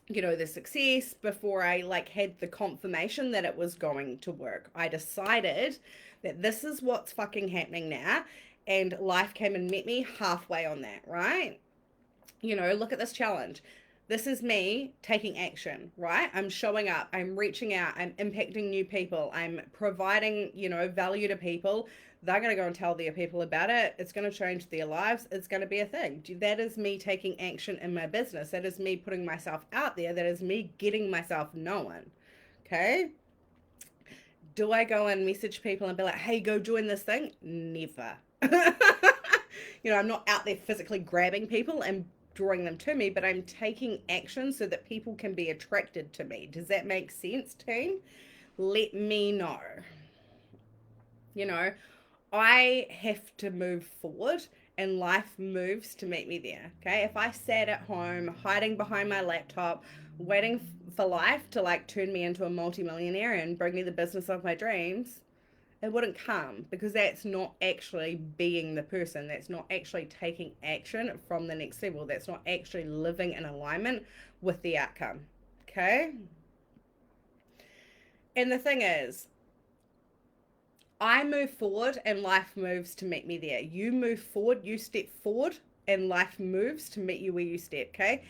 you know, the success, before I like had the confirmation that it was going to work. I decided that this is what's fucking happening now, and life came and met me halfway on that, right? You know, look at this challenge. This is me taking action, right? I'm showing up, I'm reaching out, I'm impacting new people, I'm providing, you know, value to people. They're going to go and tell their people about it. It's going to change their lives. It's going to be a thing. That is me taking action in my business. That is me putting myself out there. That is me getting myself known. Okay? Do I go and message people and be like, hey, go join this thing? Never. You know, I'm not out there physically grabbing people and drawing them to me, but I'm taking action so that people can be attracted to me. Does that make sense, team? Let me know. You know, I have to move forward, and life moves to meet me there. Okay. If I sat at home hiding behind my laptop, waiting for life to like turn me into a multimillionaire and bring me the business of my dreams, it wouldn't come, because that's not actually being the person. That's not actually taking action from the next level. That's not actually living in alignment with the outcome. Okay. And the thing is, I move forward and life moves to meet me there. You move forward, you step forward, and life moves to meet you where you step, okay?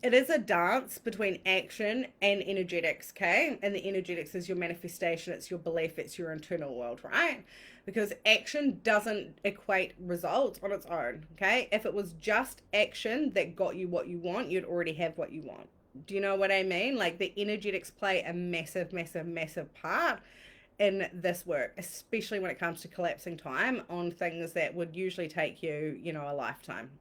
It is a dance between action and energetics, okay? And the energetics is your manifestation, it's your belief, it's your internal world, right? Because action doesn't equate results on its own, okay? If it was just action that got you what you want, you'd already have what you want. Do you know what I mean? Like, the energetics play a massive, massive, massive part in this work, especially when it comes to collapsing time on things that would usually take you, you know, a lifetime.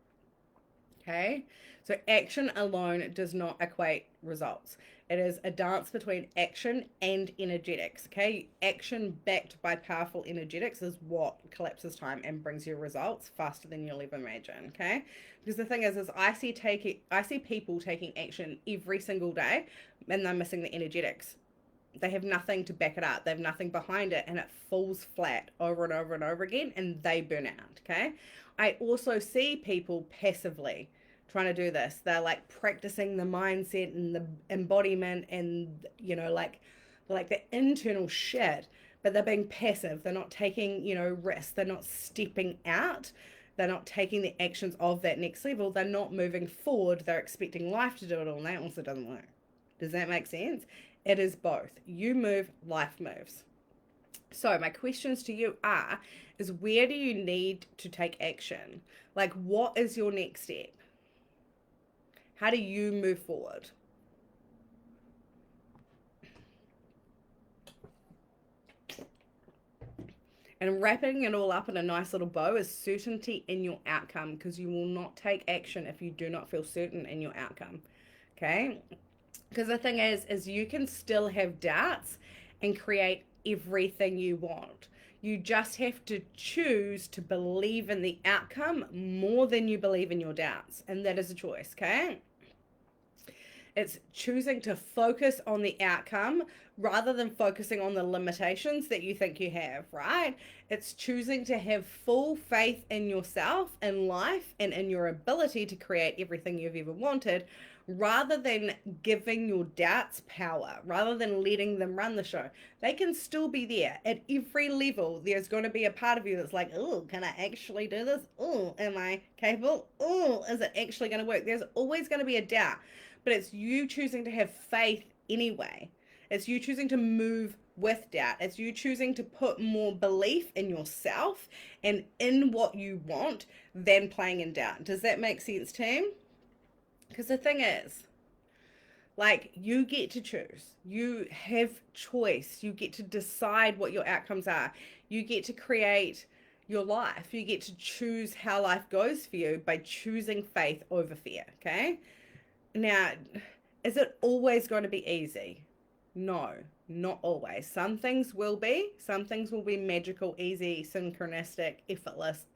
Okay. So action alone does not equate results. It is a dance between action and energetics. Okay. Action backed by powerful energetics is what collapses time and brings you results faster than you'll ever imagine. Okay. Because the thing is I see people taking action every single day, and they're missing the energetics. They have nothing to back it up. They have nothing behind it, and it falls flat over and over and over again, and they burn out. Okay. I also see people passively trying to do this. They're like practicing the mindset and the embodiment and, you know, like the internal shit, but they're being passive. They're not taking, you know, risks. They're not stepping out. They're not taking the actions of that next level. They're not moving forward. They're expecting life to do it all, and that also doesn't work. Does that make sense? It is both. You move, life moves. So my questions to you is where do you need to take action? Like, what is your next step? How do you move forward? And wrapping it all up in a nice little bow is certainty in your outcome, because you will not take action if you do not feel certain in your outcome. Okay? Because the thing is you can still have doubts and create everything you want. You just have to choose to believe in the outcome more than you believe in your doubts. And that is a choice, okay? It's choosing to focus on the outcome rather than focusing on the limitations that you think you have, right? It's choosing to have full faith in yourself, in life, and in your ability to create everything you've ever wanted, rather than giving your doubts power, rather than letting them run the show. They can still be there at every level. There's going to be a part of you that's like, oh, can I actually do this? Oh, am I capable? Oh, is it actually going to work? There's always going to be a doubt, but it's you choosing to have faith anyway. It's you choosing to move with doubt. It's you choosing to put more belief in yourself and in what you want than playing in doubt. Does that make sense, team? Because the thing is, like, you get to choose. You have choice. You get to decide what your outcomes are. You get to create your life. You get to choose how life goes for you by choosing faith over fear, okay? Now, is it always going to be easy? No, not always. Some things will be. Some things will be magical, easy, synchronistic, effortless,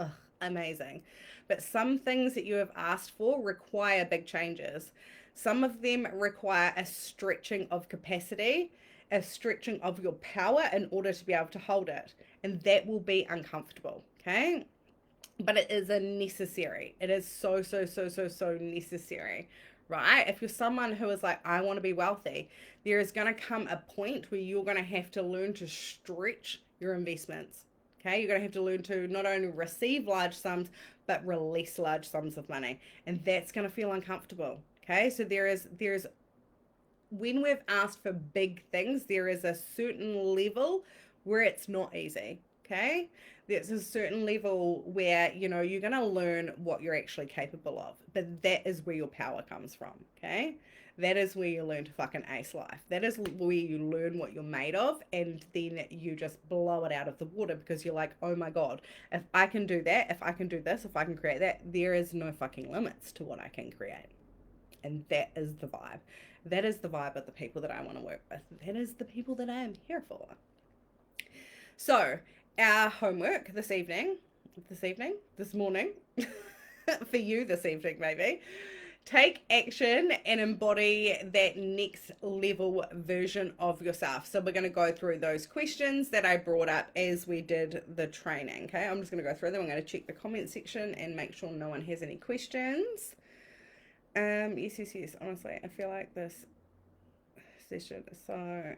amazing. But some things that you have asked for require big changes. Some of them require a stretching of capacity, a stretching of your power in order to be able to hold it. And that will be uncomfortable, okay? But it is a necessary. It is so, so, so, so, so necessary, right? If you're someone who is like, I want to be wealthy, there is going to come a point where you're going to have to learn to stretch your investments. Okay, you're going to have to learn to not only receive large sums, but release large sums of money. And that's going to feel uncomfortable. Okay, so there is, when we've asked for big things, there is a certain level where it's not easy. Okay, there's a certain level where, you know, you're going to learn what you're actually capable of, but that is where your power comes from. Okay, that is where you learn to fucking ace life. That is where you learn what you're made of, and then you just blow it out of the water because you're like, oh my God, if I can do that, if I can do this, if I can create that, there is no fucking limits to what I can create. And that is the vibe. That is the vibe of the people that I want to work with. That is the people that I am here for. So, our homework this morning, for you this evening maybe, take action and embody that next level version of yourself. So we're going to go through those questions that I brought up as we did the training. Okay, I'm just going to go through them. I'm going to check the comment section and make sure no one has any questions. Yes. Honestly, I feel like this session is so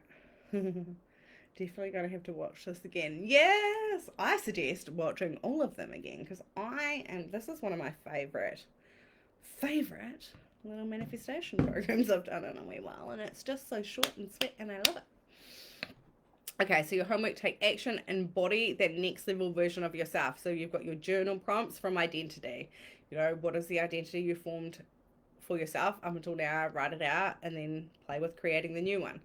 definitely going to have to watch this again. Yes, I suggest watching all of them again because this is one of my favorite little manifestation programs I've done in a wee while, and it's just so short and sweet, and I love it. Okay, so your homework, take action, embody that next level version of yourself. So you've got your journal prompts from identity. You know, what is the identity you formed for yourself up until now? Write it out and then play with creating the new one.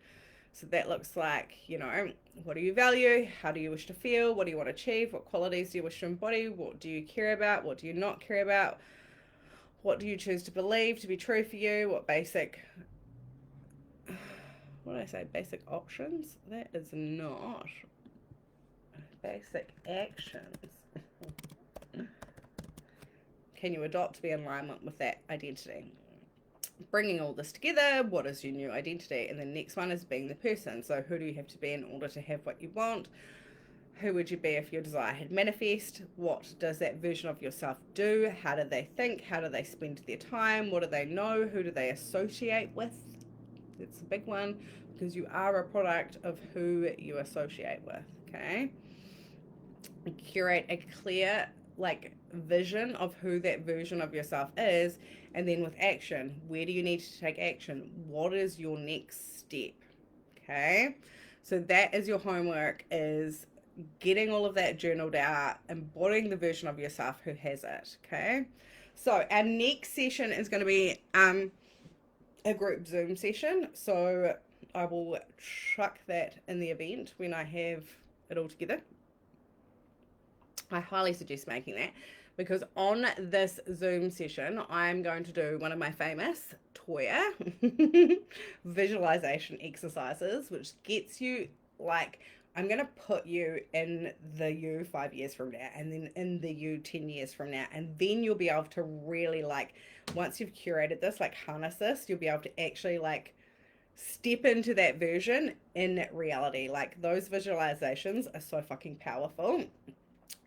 So that looks like, you know, what do you value? How do you wish to feel? What do you want to achieve? What qualities do you wish to embody? What do you care about? What do you not care about? What do you choose to believe to be true for you? What basic, what did I say? Basic options? That is not basic actions. Can you adopt to be in alignment with that identity? Bringing all this together, what is your new identity? And the next one is being the person. So who do you have to be in order to have what you want? Who would you be if your desire had manifest? What does that version of yourself do? How do they think? How do they spend their time? What do they know? Who do they associate with? That's a big one because you are a product of who you associate with, okay? Curate a clear vision of who that version of yourself is, and then with action, where do you need to take action? What is your next step? Okay, so that is your homework, is getting all of that journaled out, embodying the version of yourself who has it. Okay, so our next session is going to be a group Zoom session, so I will chuck that in the event when I have it all together. I highly suggest making that because on this Zoom session, I'm going to do one of my famous Toya visualization exercises, which gets you I'm going to put you in the you 5 years from now, and then in the you 10 years from now. And then you'll be able to really, like, once you've curated this, like, harness this, you'll be able to actually, like, step into that version in reality. Like, those visualizations are so fucking powerful.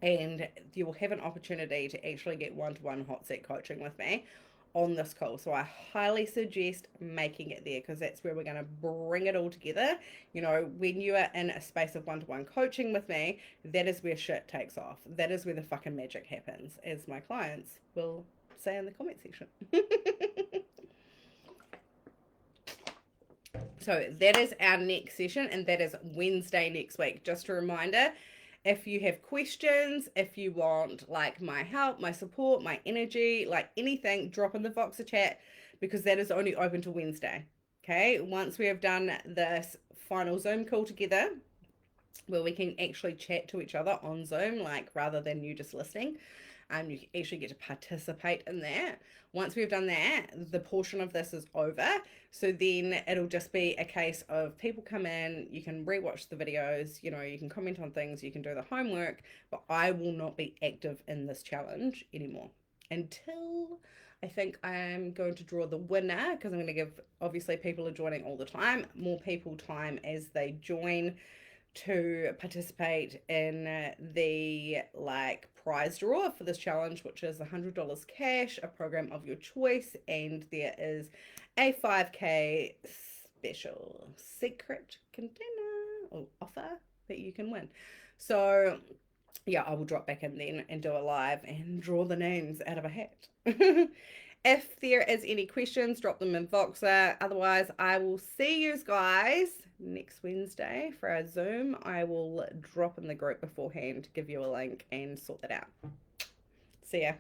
And you will have an opportunity to actually get one-to-one hot seat coaching with me on this call. So I highly suggest making it there, because that's where we're going to bring it all together. You know, when you are in a space of one-to-one coaching with me, that is where shit takes off. That is where the fucking magic happens, as my clients will say in the comment section. So that is our next session, and that is Wednesday next week. Just a reminder, if you have questions, if you want like my help, my support, my energy, like anything, drop in the Voxer chat, because that is only open to Wednesday. Okay, once we have done this final Zoom call together, where we can actually chat to each other on Zoom, like rather than you just listening, you actually get to participate in that. Once we've done that, the portion of this is over. So then it'll just be a case of people come in, you can rewatch the videos, you know, you can comment on things, you can do the homework, but I will not be active in this challenge anymore until I think I'm going to draw the winner, because I'm going to give, obviously, people are joining all the time, more people time as they join, to participate in the like prize draw for this challenge, which is $100 cash, a program of your choice, and there is a 5K special secret container or offer that you can win. So yeah, I will drop back in then and do a live and draw the names out of a hat. If there is any questions, drop them in Voxer. Otherwise, I will see you guys next Wednesday for our Zoom. I will drop in the group beforehand, give you a link, and sort that out. See ya.